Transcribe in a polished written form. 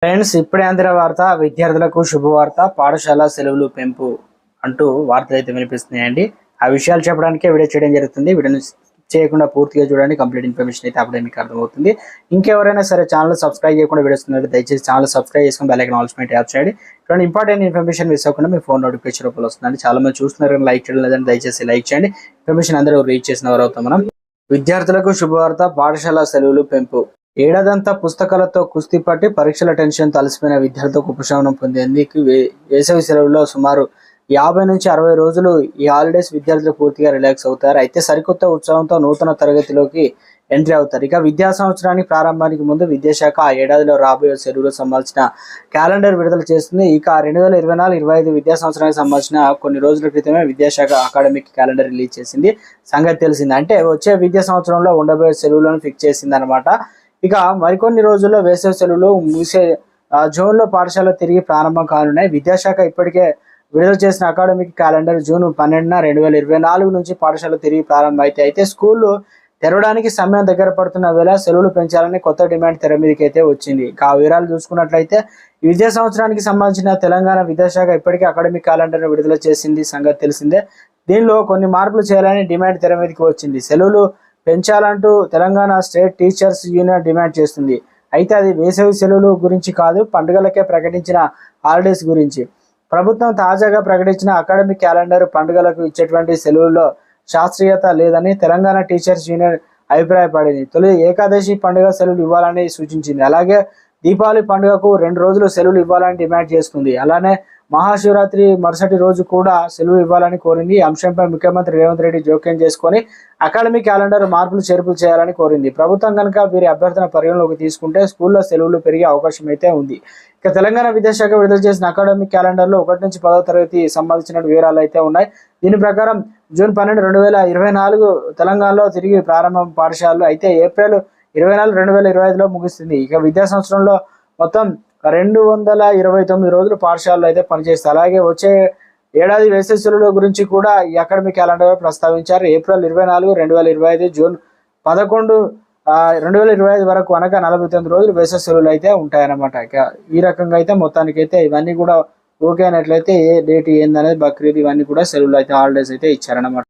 Friends, ఇప్పుడే అందిన వార్త. విద్యార్థులకు శుభవార్త. పాఠశాల సెలవులు పెంపు అంటూ వార్తలు అయితే వినిపిస్తున్నాయండి. ఆ విషయాలు చెప్పడానికే వీడియో చేయడం జరుగుతుంది. వీడియోని చేయకుండా పూర్తిగా చూడండి. కంప్లీట్ ఇన్ఫర్మేషన్ అయితే అప్పుడే మీకు అర్థమవుతుంది. ఇంకెవరైనా సరే ఛానల్ సబ్స్క్రైబ్ చేయకుండా వీడియోస్ దయచేసి ఛానల్ సబ్స్క్రైబ్ చేసుకుని బెల్ ఐకాన్ ఆల్స్మెంట్ యాప్ చేయండి. ఇటువంటి ఇంపార్టెంట్ ఇన్ఫర్మేషన్ మిస్ అవ్వకుండా మీ ఫోన్ నోటిఫికేషన్ రూపంలో వస్తుందండి. చాలా మంది చూస్తున్నారు కానీ లైక్ చేయడం లేదంటే దయచేసి లైక్ చేయండి. ఇన్ఫర్మేషన్ అందరూ రీచ్ చేసిన వారు అవుతాం మనం. విద్యార్థులకు శుభవార్త. పాఠశాల సెలవులు పెంపు. ఏడాదంతా పుస్తకాలతో కుస్తీ పట్టి పరీక్షల టెన్షన్ తలసిపోయిన విద్యార్థులకు ఉపశమనం పొందేందుకు వేసవి సెలవుల్లో సుమారు 50 నుంచి 60 రోజులు ఈ హాలిడేస్ విద్యార్థులు పూర్తిగా రిలాక్స్ అవుతారు. అయితే సరికొత్త ఉత్సవంతో నూతన తరగతిలోకి ఎంట్రీ అవుతారు. ఇక విద్యా సంవత్సరానికి ప్రారంభానికి ముందు విద్యాశాఖ ఆ ఏడాదిలో రాబోయే సెలవులకు సంబంధించిన క్యాలెండర్ విడుదల చేస్తుంది. ఇక 2024-25 విద్యా సంవత్సరానికి సంబంధించిన కొన్ని రోజుల క్రితమే విద్యాశాఖ అకాడమిక్ క్యాలెండర్ రిలీజ్ చేసింది. సంగతి తెలిసింది. అంటే వచ్చే విద్యా సంవత్సరంలో ఉండబోయే సెలవులను ఫిక్స్ చేసింది అనమాట. ఇక మరికొన్ని రోజుల్లో వేసవి సెలవులు ముగిసే జూన్లో పాఠశాల తిరిగి ప్రారంభం కానున్నాయి. విద్యాశాఖ ఇప్పటికే విడుదల చేసిన అకాడమిక్ క్యాలెండర్ జూన్ 12న 2024 నుంచి పాఠశాల తిరిగి ప్రారంభం అయితే స్కూళ్ళు తెరవడానికి సమయం దగ్గర పడుతున్న వేళ సెలవులు పెంచాలని కొత్త డిమాండ్ తెర మీదకి అయితే వచ్చింది. ఇక ఆ వివరాలు చూసుకున్నట్లయితే విద్యా సంవత్సరానికి సంబంధించిన తెలంగాణ విద్యాశాఖ ఇప్పటికే అకాడమిక్ క్యాలెండర్ విడుదల చేసింది. సంగతి తెలిసిందే. దీనిలో కొన్ని మార్పులు చేయాలని డిమాండ్ తెర మీదకి వచ్చింది. సెలవులు పెంచాలంటూ Telangana state teachers union demand చేస్తుంది. అయితే అది వేసవి సెలవులు గురించి కాదు, పండుగలకే ప్రకటించిన హాలిడేస్ గురించి. ప్రభుత్వం తాజాగా ప్రకటించిన అకాడమిక్ క్యాలెండర్ పండుగలకు ఇచ్చేటువంటి సెలవుల్లో శాస్త్రీయత లేదని తెలంగాణ టీచర్స్ యూనియన్ అభిప్రాయపడింది. తొలి ఏకాదశి పండుగ సెలవులు ఇవ్వాలని సూచించింది. అలాగే దీపావళి పండుగకు 2 రోజులు సెలవులు ఇవ్వాలని డిమాండ్ చేస్తుంది. అలానే మహాశివరాత్రి మరుసటి రోజు కూడా సెలవు ఇవ్వాలని కోరింది. ఈ అంశంపై ముఖ్యమంత్రి రేవంత్ రెడ్డి జోక్యం చేసుకొని అకాడమిక్ క్యాలెండర్ మార్పులు చేర్పులు చేయాలని కోరింది. ప్రభుత్వం కనుక వీరి అభ్యర్థన పరిగణలోకి తీసుకుంటే స్కూల్లో సెలవులు పెరిగే అవకాశం అయితే ఉంది. ఇక తెలంగాణ విద్యాశాఖ విడుదల చేసిన అకాడమిక్ క్యాలెండర్లో 1 నుంచి 10వ తరగతి సంబంధించిన వివరాలు అయితే ఉన్నాయి. దీని ప్రకారం జూన్ 12, 2024 తెలంగాణలో తిరిగి ప్రారంభం పాఠశాలలు. అయితే ఏప్రిల్ 24, 2025లో ముగుస్తుంది. ఇక విద్యా సంవత్సరంలో మొత్తం 229 రోజులు పాఠశాలలో అయితే పనిచేస్తారు. అలాగే వచ్చే ఏడాది వేసవి సెలవుల గురించి కూడా ఈ అకాడమిక్ క్యాలెండర్ ప్రస్తావించారు. ఏప్రిల్ 24, 2025, జూన్ 11, 2025 వరకు అనగా 49 రోజులు వేసవి సెలవులు అయితే ఉంటాయన్నమాట. ఇక ఈ రకంగా అయితే మొత్తానికైతే ఇవన్నీ కూడా ఓకే అయినట్లయితే ఏ డేట్ ఏందనేది బక్రీద్ ఇవన్నీ కూడా సెలవులు అయితే హాలిడేస్ అయితే ఇచ్చారన్నమాట.